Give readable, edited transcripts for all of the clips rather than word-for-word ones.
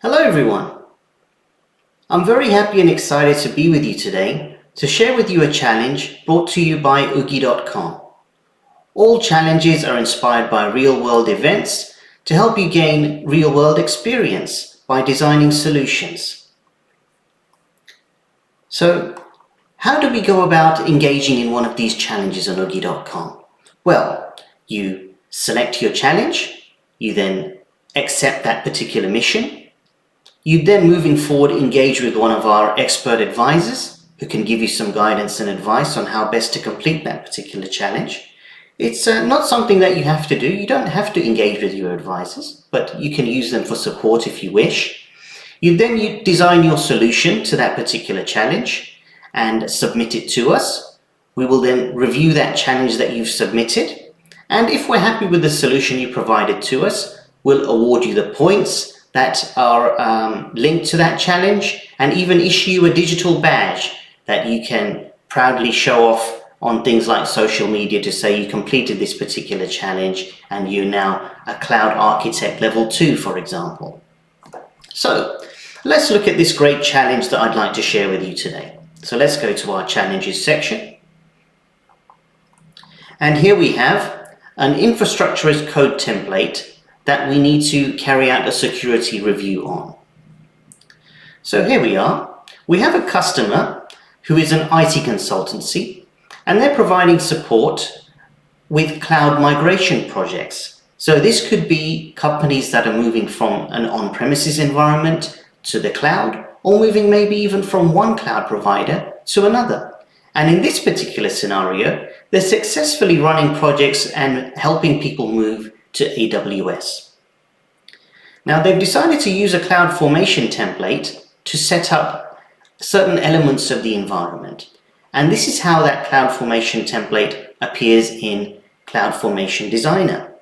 Hello everyone. I'm very happy and excited to be with you today to share with you a challenge brought to you by Oogie.com. All challenges are inspired by real-world events to help you gain real-world experience by designing solutions. So, how do we go about engaging in one of these challenges on Oogie.com? Well, you select your challenge, you then accept that particular mission. You then, moving forward, engage with one of our expert advisors who can give you some guidance and advice on how best to complete that particular challenge. It's not something that you have to do. You don't have to engage with your advisors, but you can use them for support if you wish. You design your solution to that particular challenge and submit it to us. We will then review that challenge that you've submitted. And if we're happy with the solution you provided to us, we'll award you the points that are linked to that challenge and even issue you a digital badge that you can proudly show off on things like social media to say you completed this particular challenge and you're now a cloud architect level 2, for example. So let's look at this great challenge that I'd like to share with you today. So let's go to our challenges section. And here we have an infrastructure as code template that we need to carry out a security review on. So here we are. We have a customer who is an IT consultancy, and they're providing support with cloud migration projects. So this could be companies that are moving from an on-premises environment to the cloud, or moving maybe even from one cloud provider to another. And in this particular scenario, they're successfully running projects and helping people move to AWS. Now they've decided to use a CloudFormation template to set up certain elements of the environment. And this is how that CloudFormation template appears in CloudFormation Designer.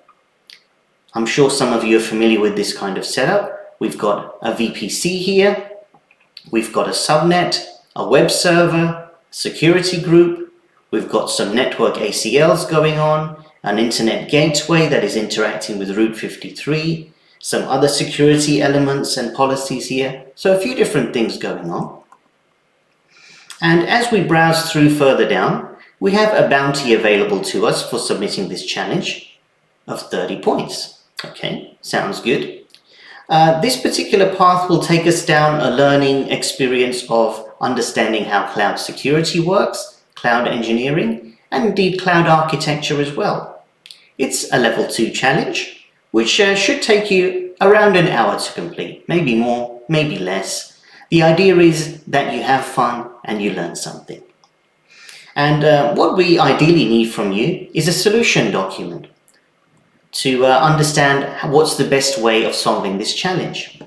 I'm sure some of you are familiar with this kind of setup. We've got a VPC here, we've got a subnet, a web server, security group, we've got some network ACLs going on, an internet gateway that is interacting with Route 53, some other security elements and policies here. So a few different things going on. And as we browse through further down, we have a bounty available to us for submitting this challenge of 30 points. Okay, sounds good. This particular path will take us down a learning experience of understanding how cloud security works, cloud engineering, and indeed cloud architecture as well. It's a level 2 challenge, which should take you around an hour to complete, maybe more, maybe less. The idea is that you have fun and you learn something. And what we ideally need from you is a solution document to understand what's the best way of solving this challenge.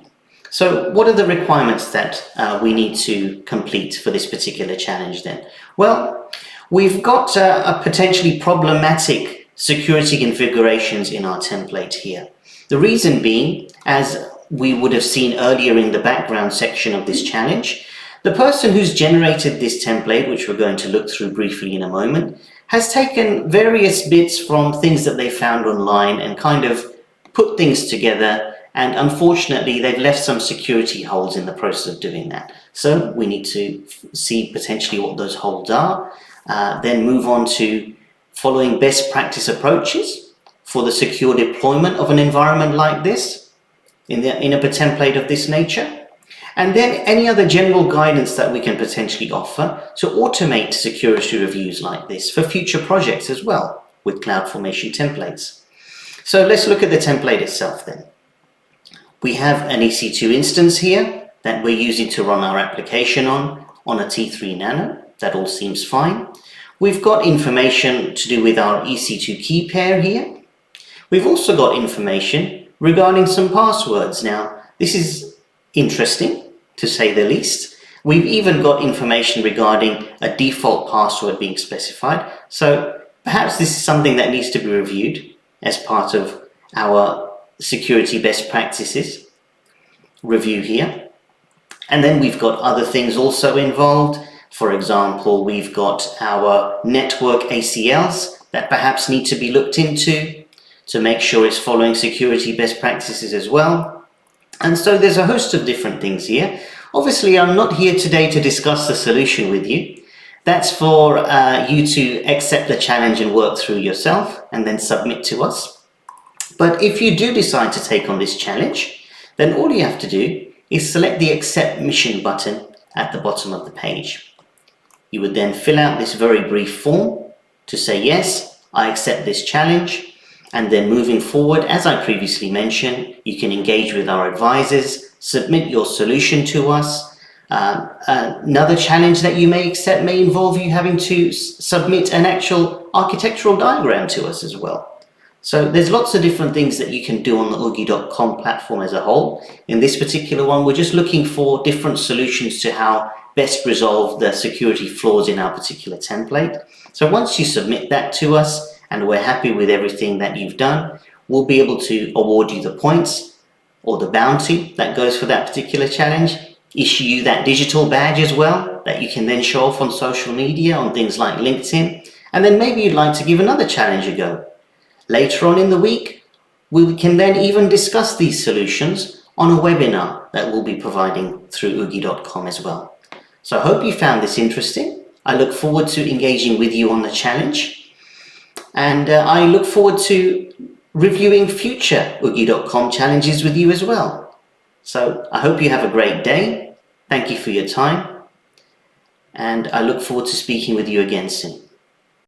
So what are the requirements that we need to complete for this particular challenge then? Well, we've got a potentially problematic security configurations in our template here. The reason being, as we would have seen earlier in the background section of this challenge, the person who's generated this template, which we're going to look through briefly in a moment, has taken various bits from things that they found online and kind of put things together, and unfortunately they've left some security holes in the process of doing that. So we need to see potentially what those holes are, then move on to following best practice approaches for the secure deployment of an environment like this in a template of this nature. And then any other general guidance that we can potentially offer to automate security reviews like this for future projects as well with CloudFormation templates. So let's look at the template itself then. We have an EC2 instance here that we're using to run our application on a T3 Nano. That all seems fine. We've got information to do with our EC2 key pair here. We've also got information regarding some passwords. Now, this is interesting, to say the least. We've even got information regarding a default password being specified. So perhaps this is something that needs to be reviewed as part of our security best practices review here. And then we've got other things also involved. For example, we've got our network ACLs that perhaps need to be looked into to make sure it's following security best practices as well. And so there's a host of different things here. Obviously, I'm not here today to discuss the solution with you. That's for you to accept the challenge and work through yourself and then submit to us. But if you do decide to take on this challenge, then all you have to do is select the Accept Mission button at the bottom of the page. You would then fill out this very brief form to say, yes, I accept this challenge. And then moving forward, as I previously mentioned, you can engage with our advisors, submit your solution to us. Another challenge that you may accept may involve you having to submit an actual architectural diagram to us as well. So there's lots of different things that you can do on the Oogie.com platform as a whole. In this particular one, we're just looking for different solutions to how best resolve the security flaws in our particular template. So once you submit that to us, and we're happy with everything that you've done, we'll be able to award you the points or the bounty that goes for that particular challenge, issue you that digital badge as well that you can then show off on social media on things like LinkedIn, and then maybe you'd like to give another challenge a go. Later on in the week, we can then even discuss these solutions on a webinar that we'll be providing through Oogie.com as well. So I hope you found this interesting. I look forward to engaging with you on the challenge. And I look forward to reviewing future Oogie.com challenges with you as well. So I hope you have a great day. Thank you for your time. And I look forward to speaking with you again soon.